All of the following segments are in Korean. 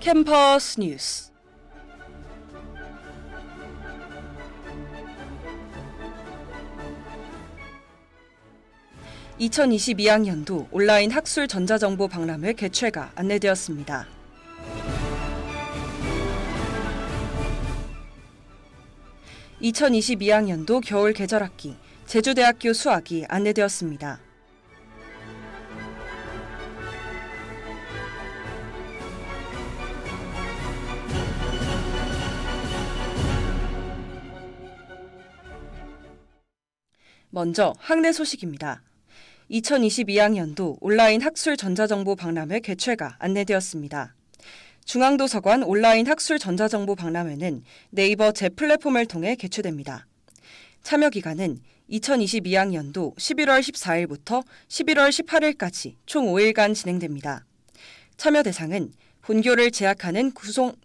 캠퍼스 뉴스. (2022학년도) 온라인 학술 전자정보 박람회 개최가 안내되었습니다. (2022학년도) 겨울 계절학기 제주대학교 수학이 안내되었습니다. 먼저 학내 소식입니다. 2022학년도 온라인 학술 전자정보 박람회 개최가 안내되었습니다. 중앙도서관 온라인 학술 전자정보 박람회는 네이버 제플랫폼을 통해 개최됩니다. 참여 기간은 2022학년도 11월 14일부터 11월 18일까지 총 5일간 진행됩니다. 참여 대상은 본교를 재학하는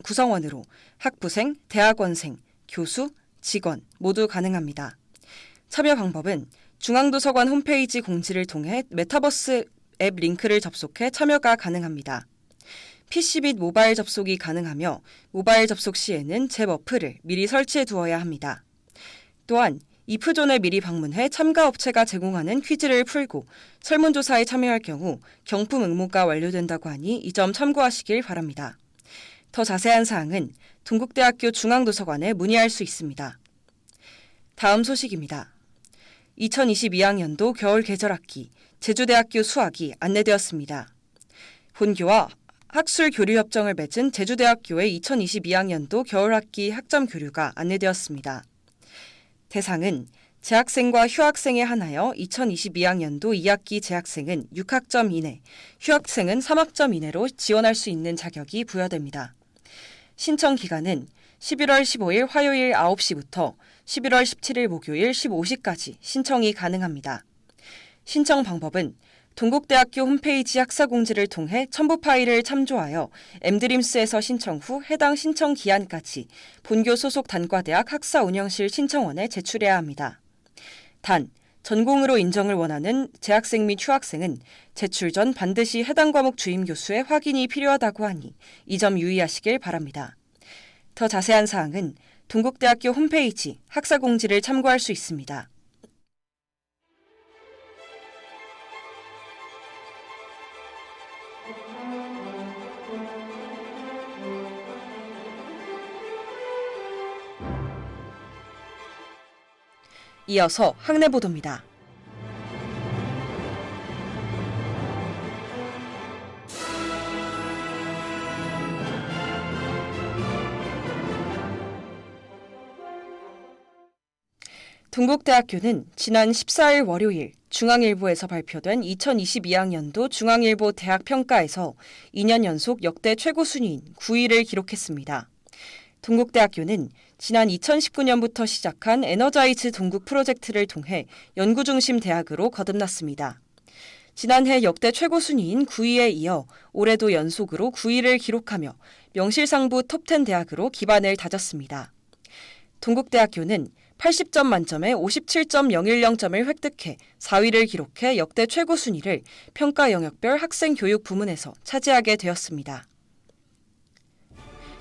구성원으로 학부생, 대학원생, 교수, 직원 모두 가능합니다. 참여 방법은 중앙도서관 홈페이지 공지를 통해 메타버스 앱 링크를 접속해 참여가 가능합니다. PC 및 모바일 접속이 가능하며 모바일 접속 시에는 제 어플을 미리 설치해 두어야 합니다. 또한 이프존에 미리 방문해 참가 업체가 제공하는 퀴즈를 풀고 설문조사에 참여할 경우 경품 응모가 완료된다고 하니 이 점 참고하시길 바랍니다. 더 자세한 사항은 동국대학교 중앙도서관에 문의할 수 있습니다. 다음 소식입니다. 2022학년도 겨울 계절학기 제주대학교 수학이 안내되었습니다. 본교와 학술 교류 협정을 맺은 제주대학교의 2022학년도 겨울학기 학점 교류가 안내되었습니다. 대상은 재학생과 휴학생에 한하여 2022학년도 2학기 재학생은 6학점 이내, 휴학생은 3학점 이내로 지원할 수 있는 자격이 부여됩니다. 신청 기간은 11월 15일 화요일 9시부터 11월 17일 목요일 15시까지 신청이 가능합니다. 신청 방법은 동국대학교 홈페이지 학사공지를 통해 첨부 파일을 참조하여 엠드림스에서 신청 후 해당 신청 기한까지 본교 소속 단과대학 학사운영실 신청원에 제출해야 합니다. 단, 전공으로 인정을 원하는 재학생 및 휴학생은 제출 전 반드시 해당 과목 주임 교수의 확인이 필요하다고 하니 이 점 유의하시길 바랍니다. 더 자세한 사항은 동국대학교 홈페이지 학사공지를 참고할 수 있습니다. 이어서 학내 보도입니다. 동국대학교는 지난 14일 월요일 중앙일보에서 발표된 2022학년도 중앙일보 대학평가에서 2년 연속 역대 최고 순위인 9위를 기록했습니다. 동국대학교는 지난 2019년부터 시작한 에너자이즈 동국 프로젝트를 통해 연구중심 대학으로 거듭났습니다. 지난해 역대 최고 순위인 9위에 이어 올해도 연속으로 9위를 기록하며 명실상부 톱10 대학으로 기반을 다졌습니다. 동국대학교는 80점 만점에 57.010점을 획득해 4위를 기록해 역대 최고 순위를 평가 영역별 학생 교육 부문에서 차지하게 되었습니다.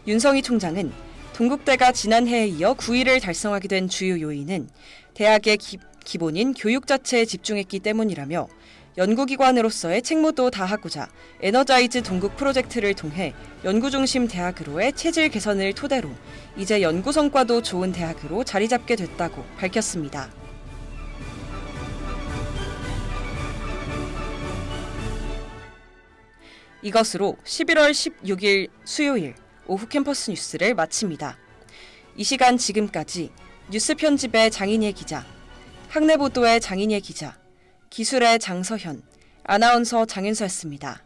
윤성희 총장은 동국대가 지난해에 이어 9위를 달성하게 된 주요 요인은 대학의 기본인 교육 자체에 집중했기 때문이라며 연구기관으로서의 책무도 다하고자 에너자이즈 동국 프로젝트를 통해 연구중심 대학으로의 체질 개선을 토대로 이제 연구 성과도 좋은 대학으로 자리 잡게 됐다고 밝혔습니다. 이것으로 11월 16일 수요일 오후 캠퍼스 뉴스를 마칩니다. 이 시간 지금까지 뉴스 편집의 장인예 기자, 학내 보도의 장인예 기자, 기술의 장서현, 아나운서 장윤서였습니다.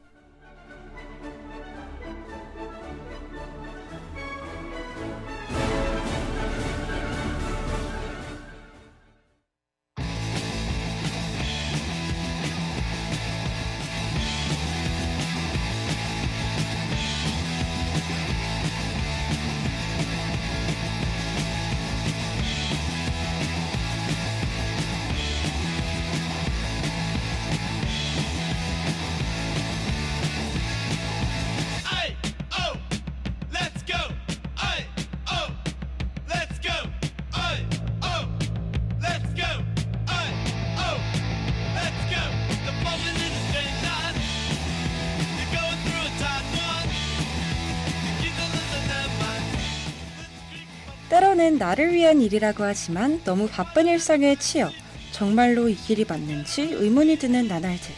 하는 나를 위한 일이라고 하지만 너무 바쁜 일상에 치여 정말로 이 길이 맞는지 의문이 드는 나날들.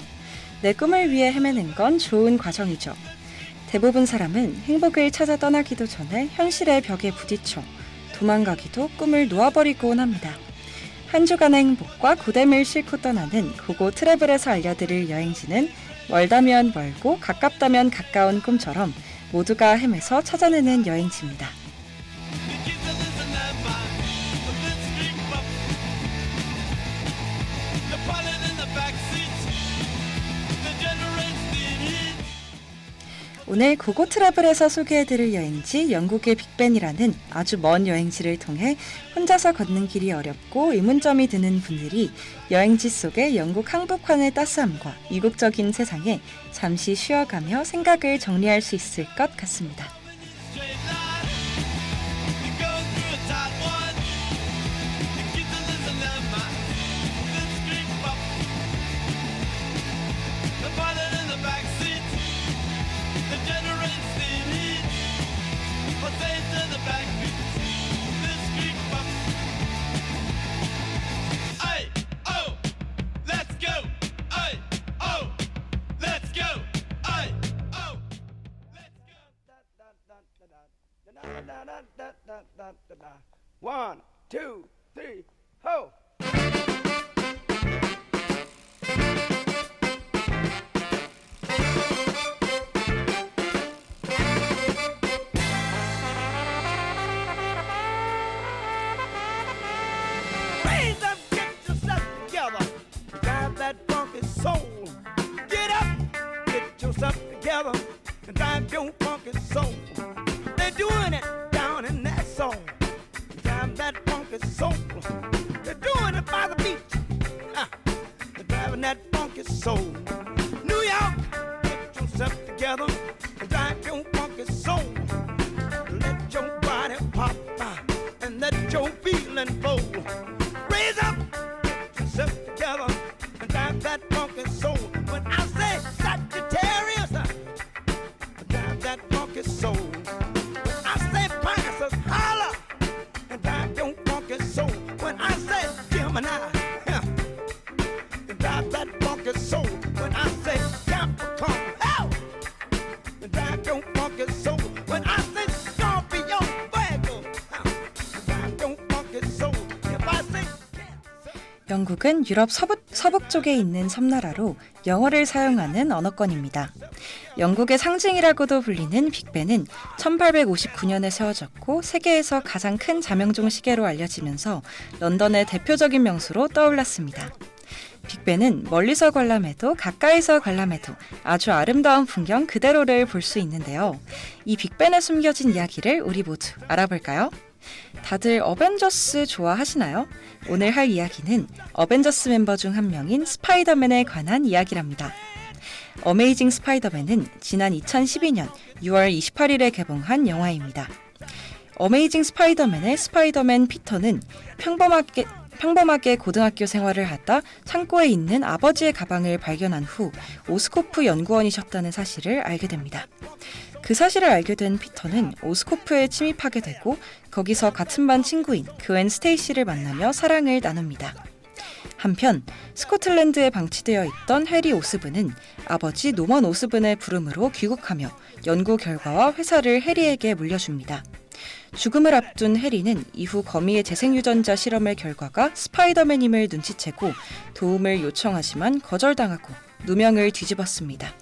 내 꿈을 위해 헤매는 건 좋은 과정이죠. 대부분 사람은 행복을 찾아 떠나기도 전에 현실의 벽에 부딪혀 도망가기도 꿈을 놓아버리곤 합니다. 한 주간의 행복과 고됨을 싣고 떠나는 고고 트래블에서 알려드릴 여행지는 멀다면 멀고 가깝다면 가까운 꿈처럼 모두가 헤매서 찾아내는 여행지입니다. 오늘 고고 트래블에서 소개해드릴 여행지 영국의 빅벤이라는 아주 먼 여행지를 통해 혼자서 걷는 길이 어렵고 의문점이 드는 분들이 여행지 속의 영국 한복판의 따스함과 이국적인 세상에 잠시 쉬어가며 생각을 정리할 수 있을 것 같습니다. One, two, three, ho! Raise up, get yourself together. Drive that funky soul. Get up, get yourself together. Drive your funky soul. They're doing it down in that soul. Drive that funky soul. They're doing it by the beach. They're driving that funky soul. New York, get yourself together. Drive your funky soul. Let your body pop and let your feeling flow. Raise up, get yourself together. Drive that funky soul. When I say Sagittarius, drive that funky soul. I say Pisces, holla, and drive your funky soul. When I say Gemini, drive that funky soul. When I say Capricorn, hell, drive your funky soul. When I say Scorpio, Virgo, drive your funky soul. If I say 영국은 유럽 서북 쪽에 있는 섬나라로 영어를 사용하는 언어권입니다. 영국의 상징이라고도 불리는 빅벤은 1859년에 세워졌고 세계에서 가장 큰 자명종 시계로 알려지면서 런던의 대표적인 명소로 떠올랐습니다. 빅벤은 멀리서 관람해도 가까이서 관람해도 아주 아름다운 풍경 그대로를 볼 수 있는데요. 이 빅벤에 숨겨진 이야기를 우리 모두 알아볼까요? 다들 어벤져스 좋아하시나요? 오늘 할 이야기는 어벤져스 멤버 중 한 명인 스파이더맨에 관한 이야기랍니다. 어메이징 스파이더맨은 지난 2012년 6월 28일에 개봉한 영화입니다. 어메이징 스파이더맨의 스파이더맨 피터는 평범하게 고등학교 생활을 하다 창고에 있는 아버지의 가방을 발견한 후 오스코프 연구원이셨다는 사실을 알게 됩니다. 그 사실을 알게 된 피터는 오스코프에 침입하게 되고 거기서 같은 반 친구인 그웬 스테이시를 만나며 사랑을 나눕니다. 한편 스코틀랜드에 방치되어 있던 해리 오스븐은 아버지 노먼 오스븐의 부름으로 귀국하며 연구 결과와 회사를 해리에게 물려줍니다. 죽음을 앞둔 해리는 이후 거미의 재생유전자 실험의 결과가 스파이더맨임을 눈치채고 도움을 요청하지만 거절당하고 누명을 뒤집었습니다.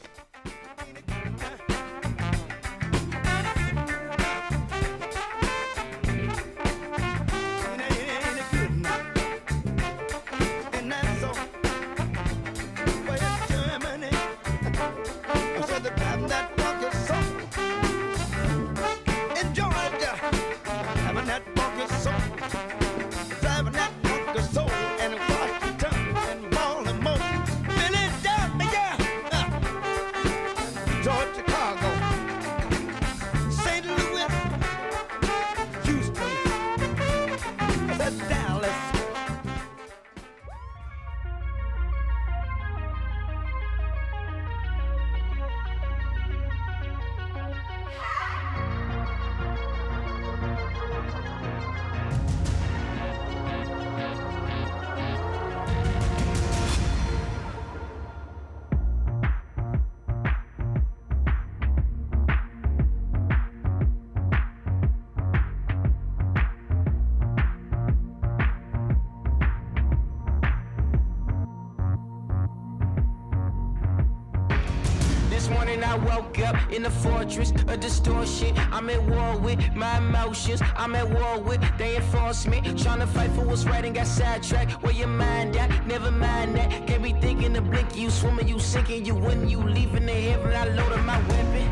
morning I woke up in a fortress of distortion. I'm at war with my emotions. I'm at war with they enforce me. Trying to fight for what's right and got sidetracked. Where your mind at? Never mind that. Can't be thinking to blink. You swimming, you sinking, you winning, you leaving the heaven. I loaded my weapon.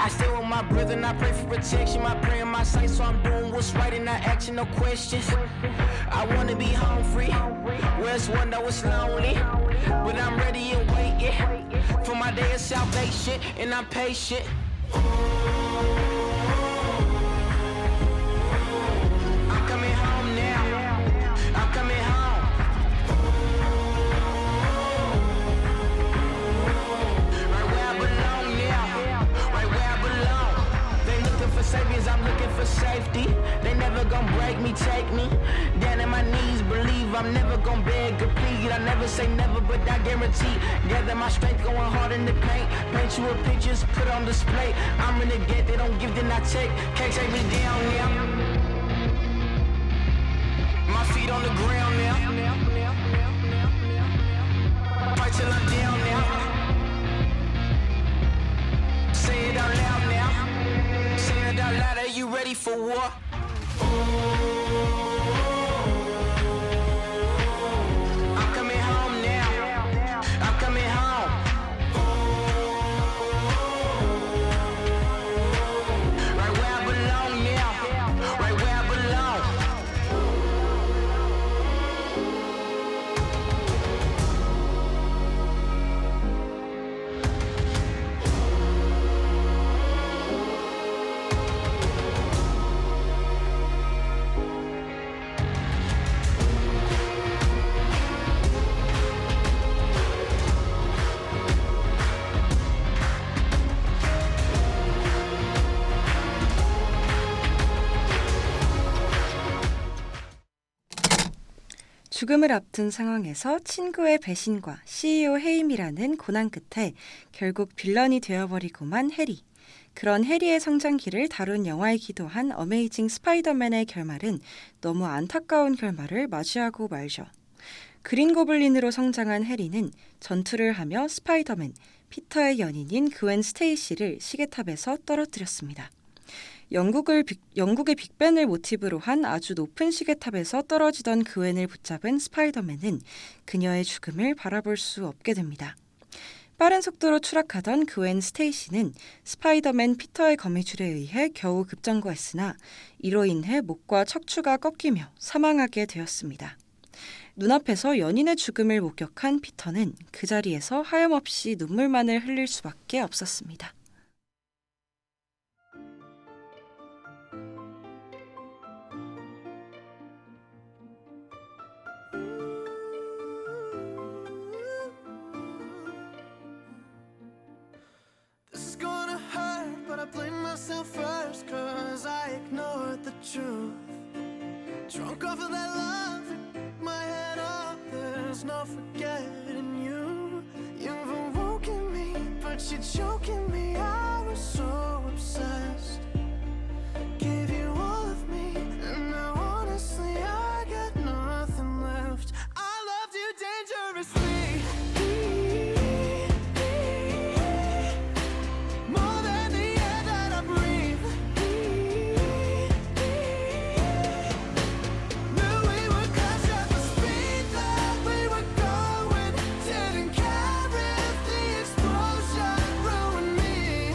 I stay with my brother and I pray for protection. My prayer in my sight, so I'm doing what's right and not asking no questions. I wanna be home free. Where's one though it's lonely, but I'm ready and waiting for my day of salvation, and I'm patient. I'm coming home now. I'm coming home. Right where I belong now. Right where I belong. They looking for saviors, I'm looking for safety. They never gon' break me, take me down at my knees. Believe I'm never gon' beg or plead. I never say never, but I guarantee. Gather my strength, going hard in the paint. Paint you a pictures, put on display. I'm in the gate, they don't give, then I take. Can't take me down now. My feet on the ground now. Fight till I'm down now. Say it out loud now. Say it out loud, are you ready for war? I'm coming home now. I'm coming home. Right where I belong now. Right where I belong. 죽음을 앞둔 상황에서 친구의 배신과 CEO 해임이라는 고난 끝에 결국 빌런이 되어버리고만 해리. 그런 해리의 성장기를 다룬 영화이기도 한 어메이징 스파이더맨의 결말은 너무 안타까운 결말을 맞이하고 말죠. 그린 고블린으로 성장한 해리는 전투를 하며 스파이더맨, 피터의 연인인 그웬 스테이시를 시계탑에서 떨어뜨렸습니다. 영국의 빅벤을 모티브로 한 아주 높은 시계탑에서 떨어지던 그웬을 붙잡은 스파이더맨은 그녀의 죽음을 바라볼 수 없게 됩니다. 빠른 속도로 추락하던 그웬 스테이시는 스파이더맨 피터의 거미줄에 의해 겨우 급정거했으나 이로 인해 목과 척추가 꺾이며 사망하게 되었습니다. 눈앞에서 연인의 죽음을 목격한 피터는 그 자리에서 하염없이 눈물만을 흘릴 수밖에 없었습니다. This is gonna hurt, but I blame myself first, 'cause I ignored the truth. Drunk off of that love, my head up, there's no forgetting you. You've awoken me, but you're choking me. I was so obsessed. Gave you all of me, and now honestly I got nothing left. I loved you dangerously. More than the air that I breathe. Knew we would crash at the speed that we were going. Didn't care if the explosion ruined me.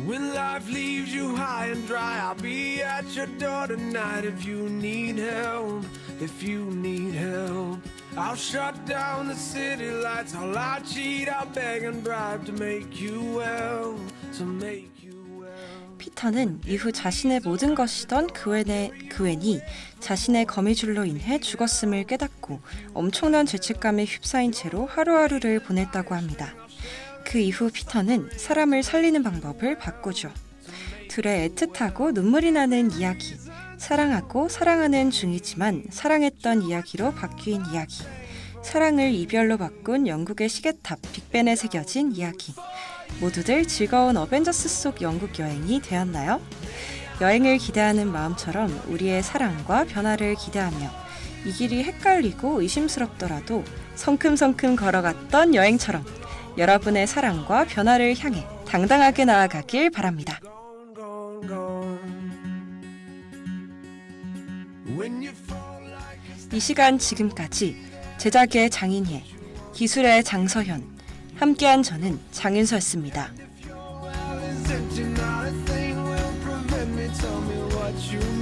When life leaves you high and dry, I'll be at your door tonight if you need help, if you need help. I'll shut down the city lights, I'll lie, cheat, I'll beg and bribe to make you well, to make you well. 피터는 이후 자신의 모든 것이던 그웬이 자신의 거미줄로 인해 죽었음을 깨닫고 엄청난 죄책감에 휩싸인 채로 하루하루를 보냈다고 합니다. 그 이후 피터는 사람을 살리는 방법을 바꾸죠. 둘의 애틋하고 눈물이 나는 이야기, 사랑하고 사랑하는 중이지만 사랑했던 이야기로 바뀐 이야기, 사랑을 이별로 바꾼 영국의 시계탑 빅벤에 새겨진 이야기, 모두들 즐거운 어벤져스 속 영국 여행이 되었나요? 여행을 기대하는 마음처럼 우리의 사랑과 변화를 기대하며 이 길이 헷갈리고 의심스럽더라도 성큼성큼 걸어갔던 여행처럼 여러분의 사랑과 변화를 향해 당당하게 나아가길 바랍니다. Gone, gone. When you fall like 이 시간 지금까지 제작의 장인혜, 기술의 장서현, 함께한 저는 장윤서였습니다. your well is empty, not a thing will prevent me. Tell me what you